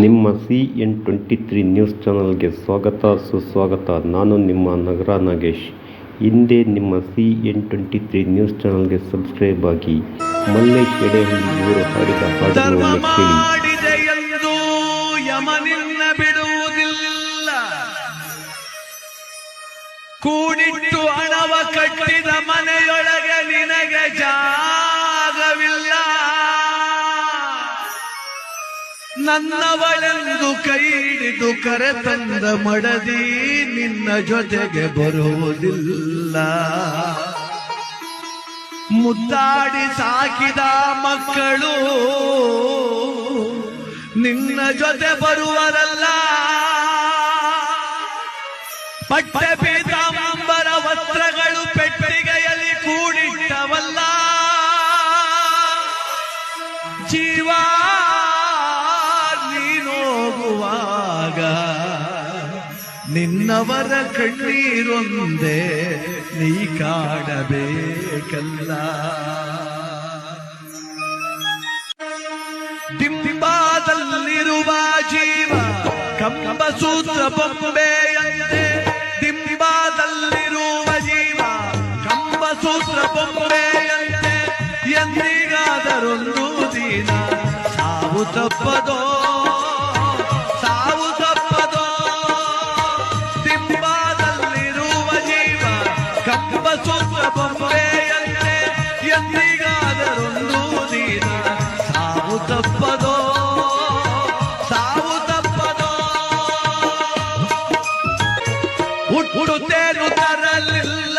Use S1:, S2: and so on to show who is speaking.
S1: ನಿಮ್ಮ CN23 news ಚಾನಲ್ಗೆ ಸ್ವಾಗತ ಸುಸ್ವಾಗತ. ನಾನು ನಿಮ್ಮ ನಗರ ನಾಗೇಶ್. ಹಿಂದೆ ನಿಮ್ಮ CN23 ನ್ಯೂಸ್ ಚಾನಲ್ಗೆ ಸಬ್ಸ್ಕ್ರೈಬ್ ಆಗಿ. ಮಲ್ಲೇಶ್ ಎಡೆಹಳ್ಳಿ ಇವರು ಹಾಡಿದ ಹಾಡನ್ನು ಕೇಳಿ.
S2: ಯಮನಿನ್ನ ಬಿಡುವುದಿಲ್ಲ, ಕೂಡಿಟ್ಟು ಹಣವ ಕಟ್ಟಿದ ಮನೆಯೊಳಗೆ ನಿನಗೆ ಜಾಗವಿಲ್ಲ. ನನ್ನವಳೆಂದು ಕೈ ಹಿಡಿದು ಕರೆತಂದ ಮಡದಿ ನಿನ್ನ ಜೊತೆಗೆ ಬರುವುದಿಲ್ಲ. ಮುದ್ದಾಡಿ ಸಾಕಿದ ಮಕ್ಕಳು ನಿನ್ನ ಜೊತೆ ಬರುವರಲ್ಲ. ಪಟ್ಟೆ ಪೀತಾಂಬರ ವಸ್ತ್ರಗಳು ಪೆಟ್ಟಿಗೆಯಲ್ಲಿ ಕೂಡಿಟ್ಟವಲ್ಲ. ಜೀವ ನೀನೋಗುವಾಗ ನಿನ್ನವರ ಕಣ್ಣೀರೊಂದೇ ನೀ ಕಾಡಬೇಕಲ್ಲ. ದಿಂಬಾದಲ್ಲಿರುವ ಜೀವ ಕಂಬಸೂತ್ರ ಬೊಂಬೆಯಂತೆ. ದಿಂಬಾದಲ್ಲಿರುವ ಜೀವ ಕಂಬಸೂತ್ರ ಬೊಂಬೆಯಂತೆ. ಎಂದಿಗಾದರೊಂದು ದಿನ ಸಾವು ತಪ್ಪದೋ, ಸಾವು ತಪ್ಪದೋ. ದಿಂಬಾದಲ್ಲಿರುವ ಜೀವ ಕಂಬಸೂತ್ರ ಬೊಂಬೆಯಂತೆ. ಎಂದಿಗಾದರೊಂದು ದಿನ ಸಾವು ತಪ್ಪದೋ, ಸಾವು ತಪ್ಪದೋ. ಹುಟ್ಟುತ್ತೇನು ತರಲಿಲ್ಲ,